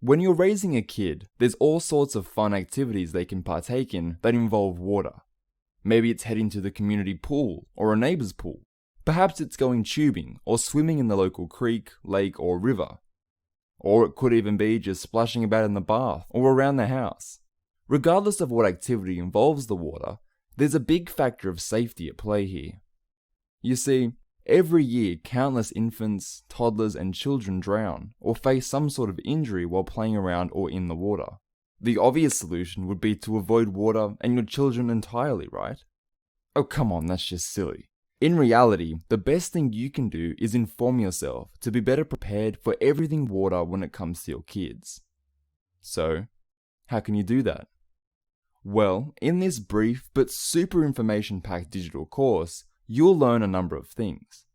When you're raising a kid, there's all sorts of fun activities they can partake in that involve water. Maybe it's heading to the community pool or a neighbor's pool. Perhaps it's going tubing or swimming in the local creek, lake, or river. Or it could even be just splashing about in the bath or around the house. Regardless of what activity involves the water, there's a big factor of safety at play here. You see, every year countless infants, toddlers, and children drown or face some sort of injury while playing around or in the water. The obvious solution would be to avoid water and your children entirely, right? Oh come on, that's just silly. In reality, the best thing you can do is inform yourself to be better prepared for everything water when it comes to your kids. So, how can you do that? Well, in this brief but super information-packed digital course, you'll learn a number of things.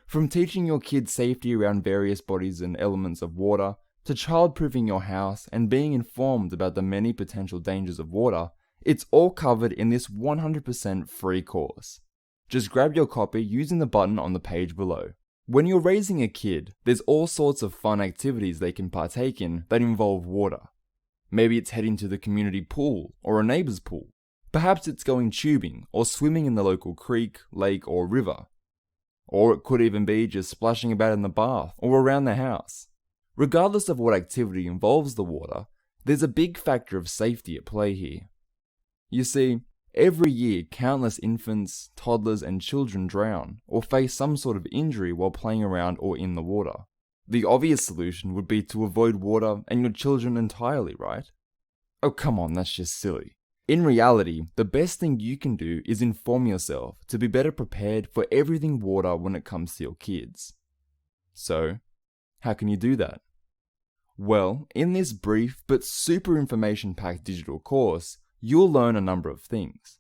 From teaching your kids safety around various bodies and elements of water, to child-proofing your house and being informed about the many potential dangers of water, it's all covered in this 100% free course. Just grab your copy using the button on the page below. When you're raising a kid, there's all sorts of fun activities they can partake in that involve water. Maybe it's heading to the community pool or a neighbor's pool. Perhaps it's going tubing or swimming in the local creek, lake, or river. Or it could even be just splashing about in the bath or around the house. Regardless of what activity involves the water, there's a big factor of safety at play here. You see, every year countless infants, toddlers, and children drown or face some sort of injury while playing around or in the water. The obvious solution would be to avoid water and your children entirely, right? Oh come on, that's just silly. In reality, the best thing you can do is inform yourself to be better prepared for everything water when it comes to your kids. So, how can you do that? Well, in this brief but super information-packed digital course, you'll learn a number of things.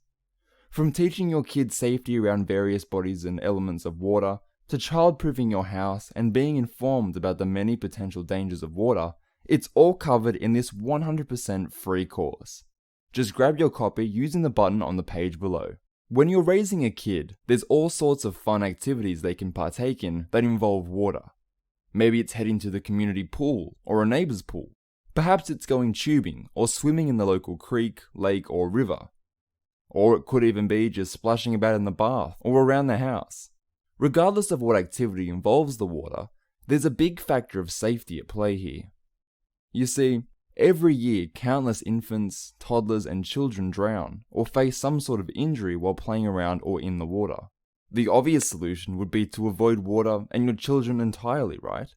From teaching your kids safety around various bodies and elements of water, to child-proofing your house and being informed about the many potential dangers of water, it's all covered in this 100% free course. Just grab your copy using the button on the page below. When you're raising a kid, there's all sorts of fun activities they can partake in that involve water. Maybe it's heading to the community pool or a neighbor's pool. Perhaps it's going tubing or swimming in the local creek, lake, or river. Or it could even be just splashing about in the bath or around the house. Regardless of what activity involves the water, there's a big factor of safety at play here. You see, every year countless infants, toddlers, and children drown or face some sort of injury while playing around or in the water. The obvious solution would be to avoid water and your children entirely, right?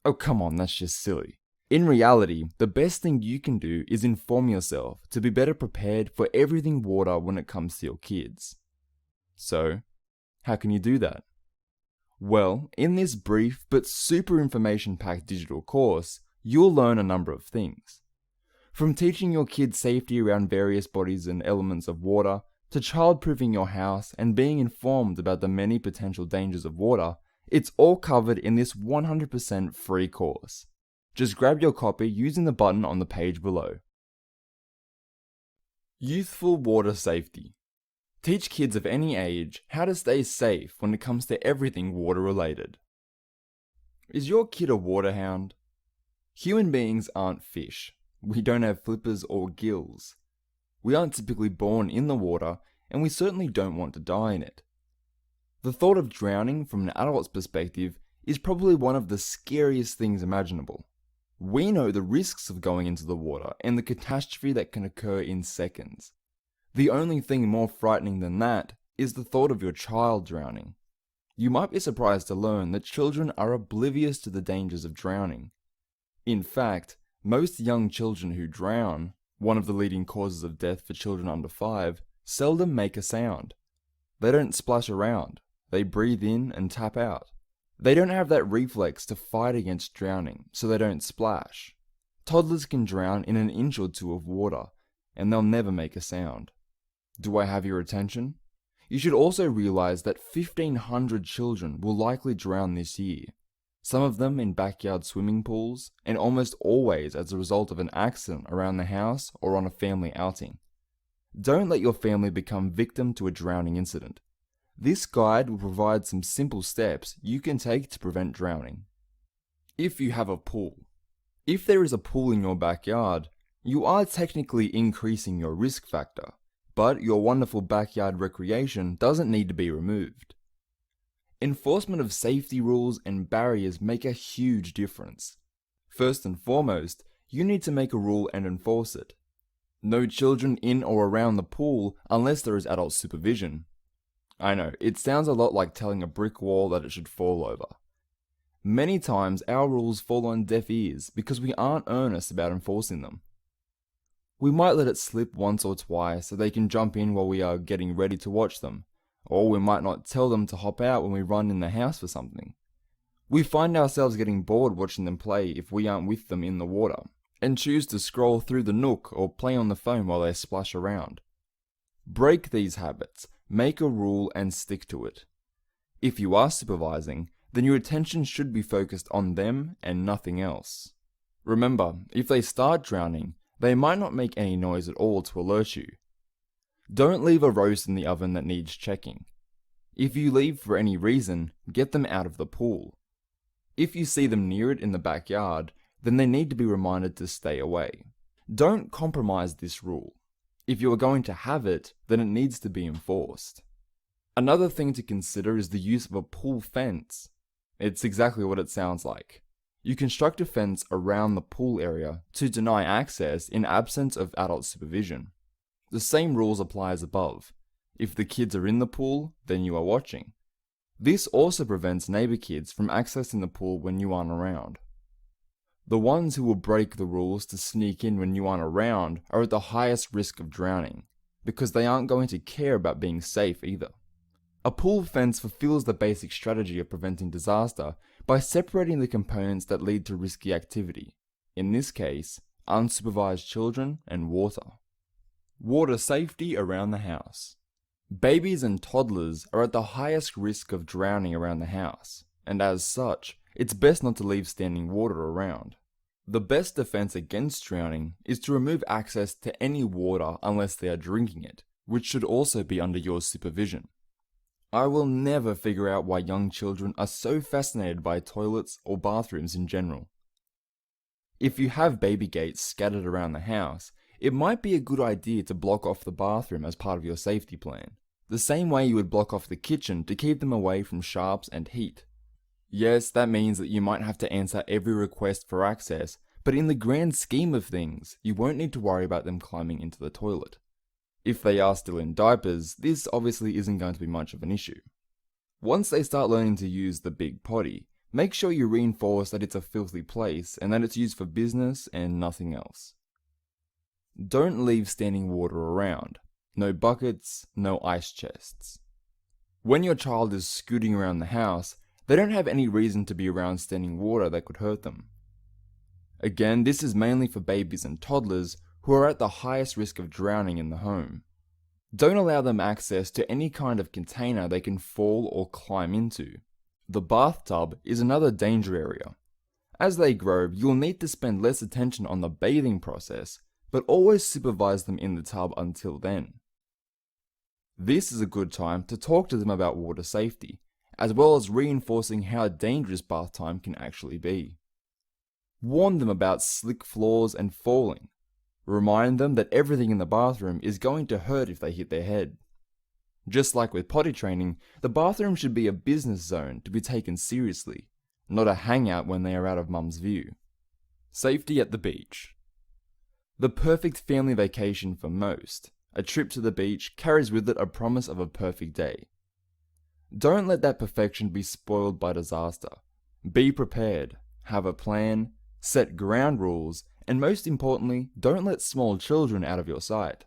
Oh come on, that's just silly. In reality, the best thing you can do is inform yourself to be better prepared for everything water when it comes to your kids. So, how can you do that? Well, in this brief but super information-packed digital course, you'll learn a number of things. From teaching your kids safety around various bodies and elements of water, to child-proofing your house and being informed about the many potential dangers of water, it's all covered in this 100% free course. Just grab your copy using the button on the page below. Youthful water safety. Teach kids of any age how to stay safe when it comes to everything water related. Is your kid a waterhound? Human beings aren't fish. We don't have flippers or gills. We aren't typically born in the water, and we certainly don't want to die in it. The thought of drowning from an adult's perspective is probably one of the scariest things imaginable. We know the risks of going into the water and the catastrophe that can occur in seconds. The only thing more frightening than that is the thought of your child drowning. You might be surprised to learn that children are oblivious to the dangers of drowning. In fact, most young children who drown, one of the leading causes of death for children under 5, seldom make a sound. They don't splash around, they breathe in and tap out. They don't have that reflex to fight against drowning, so they don't splash. Toddlers can drown in an inch or two of water, and they'll never make a sound. Do I have your attention? You should also realize that 1,500 children will likely drown this year. Some of them in backyard swimming pools, and almost always as a result of an accident around the house or on a family outing. Don't let your family become victim to a drowning incident. This guide will provide some simple steps you can take to prevent drowning. If you have a pool. If there is a pool in your backyard, you are technically increasing your risk factor, but your wonderful backyard recreation doesn't need to be removed. Enforcement of safety rules and barriers make a huge difference. First and foremost, you need to make a rule and enforce it. No children in or around the pool unless there is adult supervision. I know, it sounds a lot like telling a brick wall that it should fall over. Many times our rules fall on deaf ears because we aren't earnest about enforcing them. We might let it slip once or twice so they can jump in while we are getting ready to watch them, or we might not tell them to hop out when we run in the house for something. We find ourselves getting bored watching them play if we aren't with them in the water, and choose to scroll through the nook or play on the phone while they splash around. Break these habits, make a rule and stick to it. If you are supervising, then your attention should be focused on them and nothing else. Remember, if they start drowning, they might not make any noise at all to alert you. Don't leave a roast in the oven that needs checking. If you leave for any reason, get them out of the pool. If you see them near it in the backyard, then they need to be reminded to stay away. Don't compromise this rule. If you are going to have it, then it needs to be enforced. Another thing to consider is the use of a pool fence. It's exactly what it sounds like. You construct a fence around the pool area to deny access in absence of adult supervision. The same rules apply as above. If the kids are in the pool, then you are watching. This also prevents neighbor kids from accessing the pool when you aren't around. The ones who will break the rules to sneak in when you aren't around are at the highest risk of drowning, because they aren't going to care about being safe either. A pool fence fulfills the basic strategy of preventing disaster by separating the components that lead to risky activity, in this case, unsupervised children and water. Water safety around the house. Babies and toddlers are at the highest risk of drowning around the house, and as such, it's best not to leave standing water around. The best defense against drowning is to remove access to any water unless they are drinking it, which should also be under your supervision. I will never figure out why young children are so fascinated by toilets or bathrooms in general. If you have baby gates scattered around the house, it might be a good idea to block off the bathroom as part of your safety plan, the same way you would block off the kitchen to keep them away from sharps and heat. Yes, that means that you might have to answer every request for access, but in the grand scheme of things, you won't need to worry about them climbing into the toilet. If they are still in diapers, this obviously isn't going to be much of an issue. Once they start learning to use the big potty, make sure you reinforce that it's a filthy place and that it's used for business and nothing else. Don't leave standing water around. No buckets, no ice chests. When your child is scooting around the house, they don't have any reason to be around standing water that could hurt them. Again, this is mainly for babies and toddlers who are at the highest risk of drowning in the home. Don't allow them access to any kind of container they can fall or climb into. The bathtub is another danger area. As they grow, you'll need to spend less attention on the bathing process, but always supervise them in the tub until then. This is a good time to talk to them about water safety, as well as reinforcing how dangerous bath time can actually be. Warn them about slick floors and falling. Remind them that everything in the bathroom is going to hurt if they hit their head. Just like with potty training, the bathroom should be a business zone to be taken seriously, not a hangout when they are out of mum's view. Safety at the beach. The perfect family vacation for most, a trip to the beach carries with it a promise of a perfect day. Don't let that perfection be spoiled by disaster. Be prepared, have a plan, set ground rules, and most importantly, don't let small children out of your sight.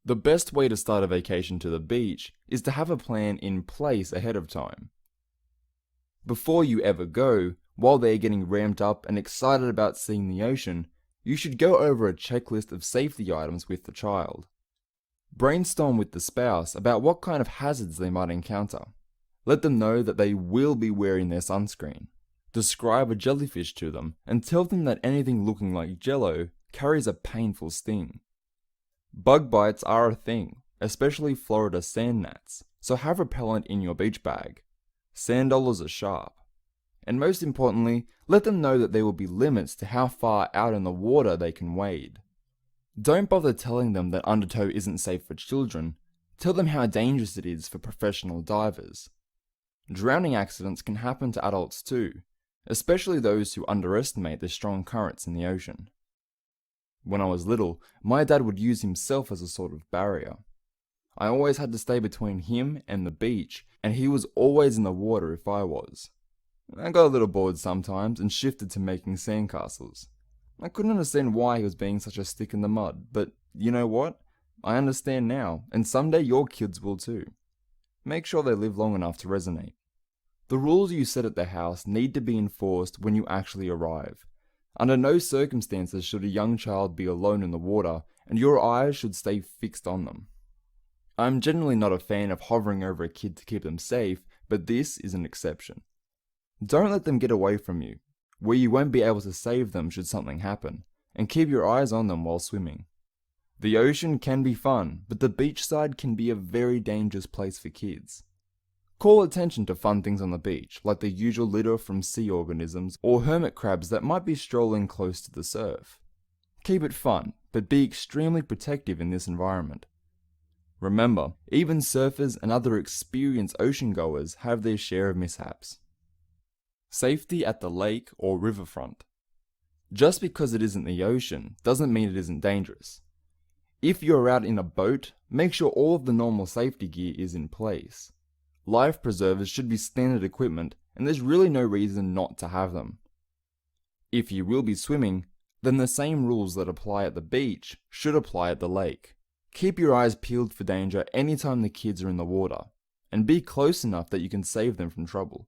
The best way to start a vacation to the beach is to have a plan in place ahead of time. Before you ever go, while they are getting ramped up and excited about seeing the ocean, you should go over a checklist of safety items with the child. Brainstorm with the spouse about what kind of hazards they might encounter. Let them know that they will be wearing their sunscreen. Describe a jellyfish to them and tell them that anything looking like jello carries a painful sting. Bug bites are a thing, especially Florida sand gnats, so have repellent in your beach bag. Sand dollars are sharp. And most importantly, let them know that there will be limits to how far out in the water they can wade. Don't bother telling them that undertow isn't safe for children. Tell them how dangerous it is for professional divers. Drowning accidents can happen to adults too, especially those who underestimate the strong currents in the ocean. When I was little, my dad would use himself as a sort of barrier. I always had to stay between him and the beach, and he was always in the water if I was. I got a little bored sometimes and shifted to making sandcastles. I couldn't understand why he was being such a stick in the mud, but you know what? I understand now, and someday your kids will too. Make sure they live long enough to resonate. The rules you set at the house need to be enforced when you actually arrive. Under no circumstances should a young child be alone in the water, and your eyes should stay fixed on them. I'm generally not a fan of hovering over a kid to keep them safe, but this is an exception. Don't let them get away from you, where you won't be able to save them should something happen, and keep your eyes on them while swimming. The ocean can be fun, but the beachside can be a very dangerous place for kids. Call attention to fun things on the beach, like the usual litter from sea organisms or hermit crabs that might be strolling close to the surf. Keep it fun, but be extremely protective in this environment. Remember, even surfers and other experienced ocean goers have their share of mishaps. Safety at the lake or riverfront. Just because it isn't the ocean doesn't mean it isn't dangerous. If you're out in a boat, make sure all of the normal safety gear is in place. Life preservers should be standard equipment, and there's really no reason not to have them. If you will be swimming, then the same rules that apply at the beach should apply at the lake. Keep your eyes peeled for danger anytime the kids are in the water, and be close enough that you can save them from trouble.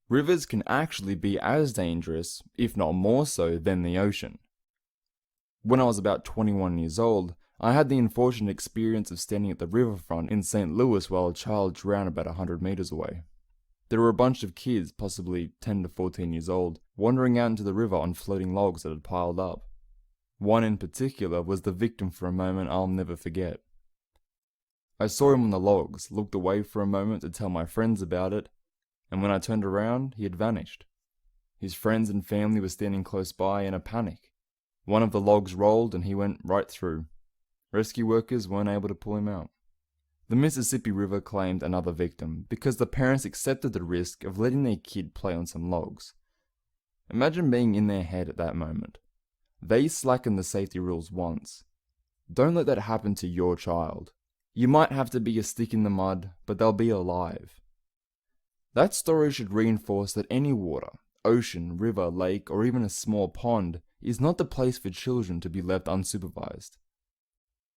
Rivers can actually be as dangerous, if not more so, than the ocean. When I was about 21 years old, I had the unfortunate experience of standing at the riverfront in St. Louis while a child drowned about 100 meters away. There were a bunch of kids, possibly 10 to 14 years old, wandering out into the river on floating logs that had piled up. One in particular was the victim for a moment I'll never forget. I saw him on the logs, looked away for a moment to tell my friends about it, and when I turned around, he had vanished. His friends and family were standing close by in a panic. One of the logs rolled and he went right through. Rescue workers weren't able to pull him out. The Mississippi River claimed another victim because the parents accepted the risk of letting their kid play on some logs. Imagine being in their head at that moment. They slackened the safety rules once. Don't let that happen to your child. You might have to be a stick in the mud, but they'll be alive. That story should reinforce that any water, ocean, river, lake, or even a small pond is not the place for children to be left unsupervised.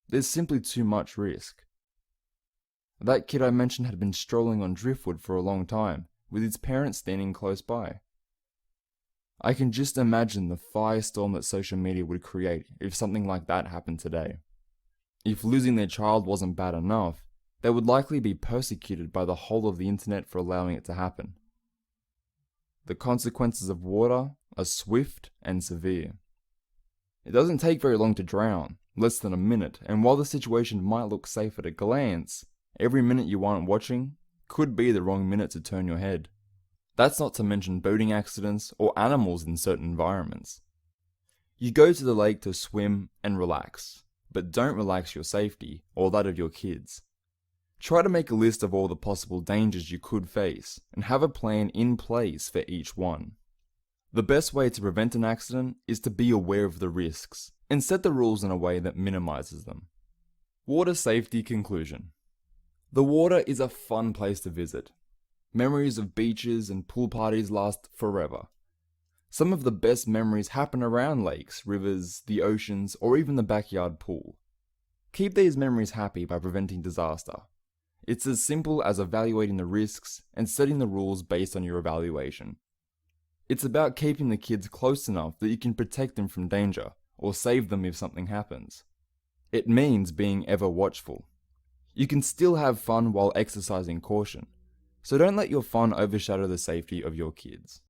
There's simply too much risk. That kid I mentioned had been strolling on driftwood for a long time, with his parents standing close by. I can just imagine the firestorm that social media would create if something like that happened today. If losing their child wasn't bad enough, they would likely be persecuted by the whole of the internet for allowing it to happen. The consequences of water are swift and severe. It doesn't take very long to drown, less than a minute, and while the situation might look safe at a glance, every minute you aren't watching could be the wrong minute to turn your head. That's not to mention boating accidents or animals in certain environments. You go to the lake to swim and relax, but don't relax your safety or that of your kids. Try to make a list of all the possible dangers you could face and have a plan in place for each one. The best way to prevent an accident is to be aware of the risks and set the rules in a way that minimizes them. Water safety conclusion. The water is a fun place to visit. Memories of beaches and pool parties last forever. Some of the best memories happen around lakes, rivers, the oceans, or even the backyard pool. Keep these memories happy by preventing disaster. It's as simple as evaluating the risks and setting the rules based on your evaluation. It's about keeping the kids close enough that you can protect them from danger, or save them if something happens. It means being ever watchful. You can still have fun while exercising caution, so don't let your fun overshadow the safety of your kids.